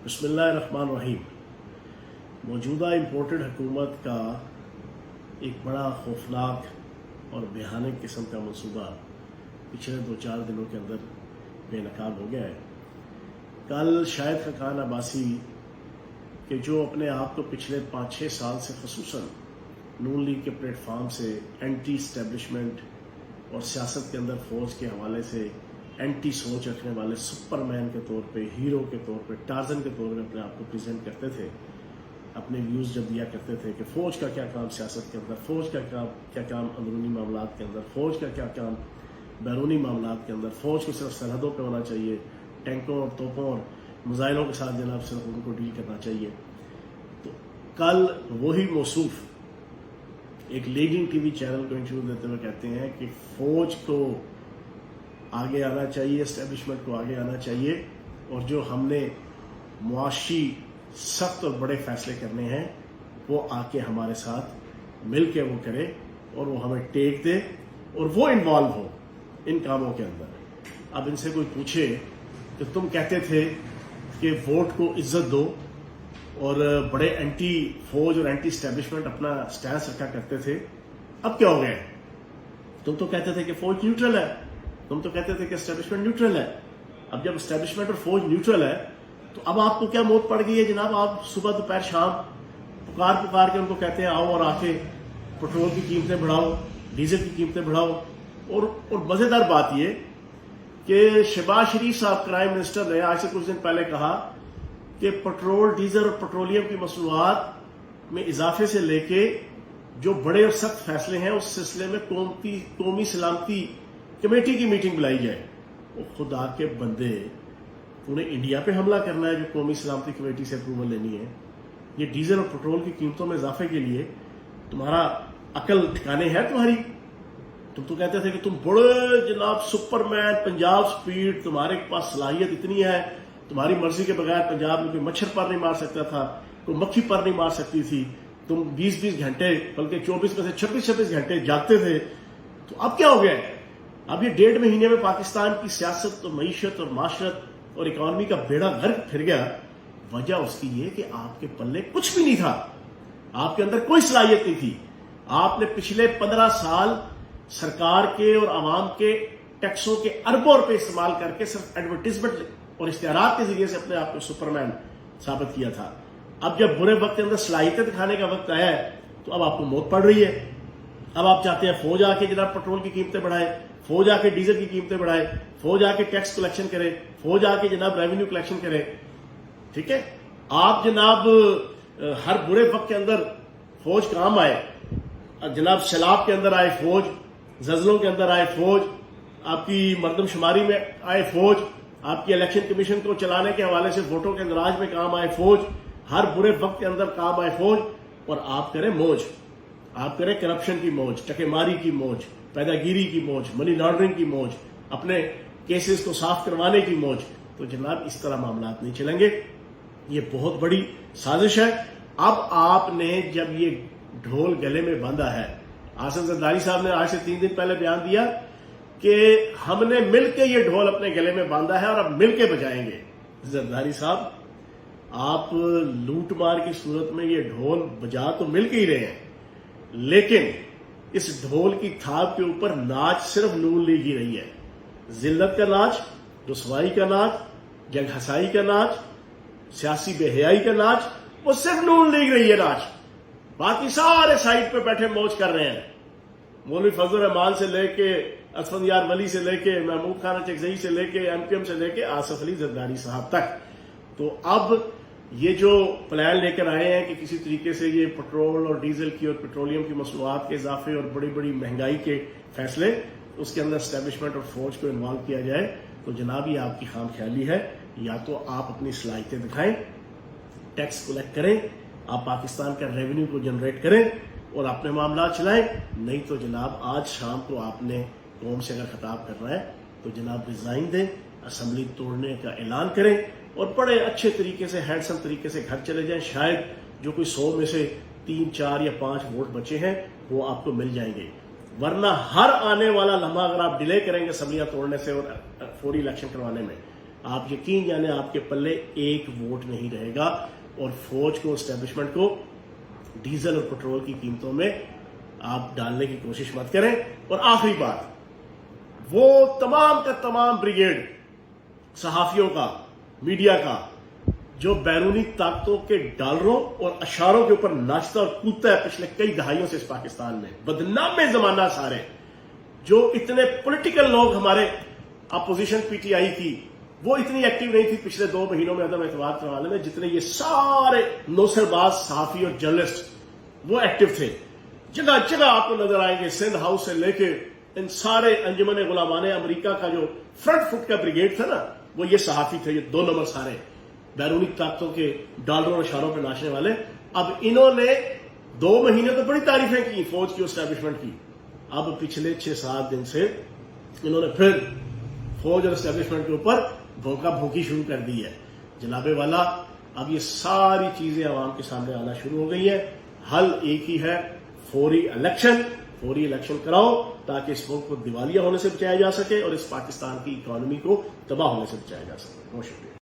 बिस्मिल्लाहिर्रहमान रहीम। मौजूदा इम्पोर्टेड हुकूमत का एक बड़ा खौफनाक और भयानक किस्म का मनसूबा पिछले 2-4 दिनों के अंदर बेनकाब हो गया है। कल शाहिद खाकान अब्बासी के जो अपने आप को पिछले 5-6 साल से खसूसन नून लीग के प्लेटफार्म से एंटी इस्टेब्लिशमेंट और सियासत के अंदर फौज के हवाले से एंटी सोच रखने वाले सुपरमैन के तौर पे, हीरो के तौर पे, टार्जन के तौर पे अपने आप को प्रेजेंट करते थे, अपने व्यूज़ जब दिया करते थे कि फ़ौज का क्या काम सियासत के अंदर, फ़ौज का क्या काम अंदरूनी मामलात के अंदर, फ़ौज का क्या काम बैरूनी मामलात के अंदर, फ़ौज को सिर्फ सरहदों पे होना चाहिए, टैंकों और तोपों और मिज़ाइलों के साथ जनाब सिर्फ उनको डील करना चाहिए। तो कल वही मौसूफ एक लीडिंग टीवी चैनल को इंटरव्यू देते हुए कहते हैं कि फ़ौज को आगे आना चाहिए, एस्टेब्लिशमेंट को आगे आना चाहिए, और जो हमने मुआशी सख्त और बड़े फैसले करने हैं वो आके हमारे साथ मिल के वो करे और वो हमें टेक दे और वो इन्वॉल्व हो इन कामों के अंदर। अब इनसे कोई पूछे कि तुम कहते थे कि वोट को इज्जत दो और बड़े एंटी फौज और एंटी एस्टेब्लिशमेंट अपना स्टैंस रखा करते थे, अब क्या हो गया? तुम तो कहते थे कि फौज न्यूट्रल है, तुम तो कहते थे कि एस्टेब्लिशमेंट न्यूट्रल है। अब जब एस्टेब्लिशमेंट और फौज न्यूट्रल है तो अब आपको क्या मौत पड़ गई है जनाब? आप सुबह दोपहर शाम पुकार के उनको कहते हैं आओ और आके पेट्रोल की कीमतें बढ़ाओ, डीजल की कीमतें बढ़ाओ। और मजेदार बात ये कि शहबाज शरीफ साहब प्राइम मिनिस्टर ने आज से कुछ दिन पहले कहा कि पेट्रोल, डीजल और पेट्रोलियम की मसनूआत में इजाफे से लेके जो बड़े और सख्त फैसले हैं उस सिलसिले में कौमी सलामती कमेटी की मीटिंग बुलाई जाए। वो खुदा के बंदे, उन्हें इंडिया पे हमला करना है जो कौमी सलामती कमेटी से अप्रूवल लेनी है? ये डीजल और पेट्रोल की कीमतों में इजाफे के लिए तुम्हारा अकल ठिकाने है तुम्हारी? तुम तो कहते थे कि तुम बड़े जनाब सुपरमैन, पंजाब स्पीड, तुम्हारे पास सलाहियत इतनी है, तुम्हारी मर्जी के बगैर पंजाब में कोई मच्छर पर नहीं मार सकता था, कोई मक्खी पर नहीं मार सकती थी, तुम 20-20 घंटे बल्कि 24 में से 26-26 घंटे जागते थे। तो अब क्या हो गया? अब ये 1.5 महीने में पाकिस्तान की सियासत और मईशत और माशरत और इकॉनमी का बेड़ा गर्क फिर गया। वजह उसकी ये कि आपके पल्ले कुछ भी नहीं था, आपके अंदर कोई सलाहियत नहीं थी। आपने पिछले 15 साल सरकार के और आवाम के टैक्सों के अरबों रुपए इस्तेमाल करके सिर्फ एडवर्टीजमेंट और इश्तेहारात के जरिए से अपने आप को सुपरमैन साबित किया था। अब जब बुरे वक्त के अंदर सलाहियत दिखाने का वक्त आया है तो अब आपको मौत पड़ रही है। अब आप चाहते हैं फौज आके जनाब पेट्रोल की कीमतें बढ़ाए, फौज आके डीजल की कीमतें बढ़ाए, फौज आके टैक्स कलेक्शन करे, फौज आके जनाब रेवेन्यू कलेक्शन करे। ठीक है, आप जनाब हर बुरे वक्त के अंदर फौज काम आए, जनाब सैलाब के अंदर आए फौज, जजलों के अंदर आए फौज, आपकी मर्दमशुमारी में आए फौज, आपकी इलेक्शन कमीशन को चलाने के हवाले से वोटों के अंदराज में काम आए फौज, हर बुरे वक्त के अंदर काम आए फौज। और आप करें मौज, आप करें करप्शन की मौज, टकेमारी की मौज, पैदागिरी की मौज, मनी लॉन्ड्रिंग की मौज, अपने केसेस को साफ करवाने की मौज। तो जनाब इस तरह मामलात नहीं चलेंगे, ये बहुत बड़ी साजिश है। अब आपने जब ये ढोल गले में बांधा है, आसिफ जरदारी साहब ने आज से 3 दिन पहले बयान दिया कि हमने मिलकर ये ढोल अपने गले में बांधा है और अब मिलकर बजाएंगे। जरदारी साहब, आप लूट मार की सूरत में ये ढोल बजा तो मिल के ही रहे हैं, लेकिन इस ढोल की थाप के ऊपर नाच सिर्फ नून लीग ही रही है। जिल्लत का नाच, रुसवाई का नाच, जंग हसाई का नाच, सियासी बेहयाई का नाच, वो सिर्फ नून लीग रही है नाच। बाकी सारे साइड पे बैठे मौज कर रहे हैं। मौलवी फजल रहमान से लेके असफंदियार वली से लेके महमूद खान चकजई से लेके एमपीएम से लेके आसिफ अली जरदारी साहब तक। तो अब ये जो प्लान लेकर आए हैं कि किसी तरीके से ये पेट्रोल और डीजल की और पेट्रोलियम की मसनूआत के इजाफे और बड़ी बड़ी महंगाई के फैसले, उसके अंदर एस्टेब्लिशमेंट और फौज को इन्वॉल्व किया जाए, तो जनाब ये आपकी खाम ख्याली है। या तो आप अपनी सलाहियतें दिखाएं, टैक्स कलेक्ट करें, आप पाकिस्तान का रेवेन्यू को जनरेट करें और अपने मामला चलाएं, नहीं तो जनाब आज शाम को आपने कौम से अगर खिताब करना है तो जनाब रिजाइन दें, असम्बली तोड़ने का ऐलान करें और बड़े अच्छे तरीके से, हैंडसम तरीके से घर चले जाएं। शायद जो कोई 100 में से 3, 4 या 5 वोट बचे हैं वो आपको मिल जाएंगे, वरना हर आने वाला लम्हा अगर आप डिले करेंगे असम्बलियां तोड़ने से और फौरी इलेक्शन करवाने में آپ یقین جانے آپ کے پلے ایک ووٹ نہیں رہے گا، اور فوج کو، اسٹیبلشمنٹ کو ڈیزل اور پٹرول کی قیمتوں میں آپ ڈالنے کی کوشش مت کریں۔ اور آخری بات، وہ تمام کا تمام بریگیڈ صحافیوں کا، میڈیا کا، جو بیرونی طاقتوں کے ڈالروں اور اشاروں کے اوپر ناچتا اور کودتا ہے پچھلے کئی دہائیوں سے اس پاکستان میں، بدنام زمانہ سارے، جو اتنے پولیٹیکل لوگ ہمارے اپوزیشن پی ٹی آئی کی، وہ اتنی ایکٹیو نہیں تھی پچھلے 2 مہینوں میں عدم اعتماد کے حوالے میں، جتنے یہ سارے نوسر باز صحافی اور جرنلسٹ وہ ایکٹیو تھے۔ جگہ جگہ آپ کو نظر آئیں گے، سندھ ہاؤس سے لے کے ان سارے انجمن غلامان امریکہ کا جو فرنٹ فٹ کا بریگیڈ تھا نا، وہ یہ صحافی تھے، یہ 2 نمبر سارے بیرونی طاقتوں کے ڈالروں اور اشاروں پہ ناچنے والے۔ اب انہوں نے 2 مہینے تو بڑی تعریفیں کی فوج کی اور اسٹیبلشمنٹ کی، اب پچھلے 6-7 دن سے انہوں نے پھر فوج اور اسٹیبلشمنٹ کے اوپر بھونکا بھونکی شروع کر دی ہے۔ جناب والا، اب یہ ساری چیزیں عوام کے سامنے آنا شروع ہو گئی ہیں۔ حل ایک ہی ہے، فوری الیکشن کراؤ تاکہ اس ملک کو دیوالیہ ہونے سے بچایا جا سکے اور اس پاکستان کی اکانومی کو تباہ ہونے سے بچایا جا سکے۔ بہت شکریہ۔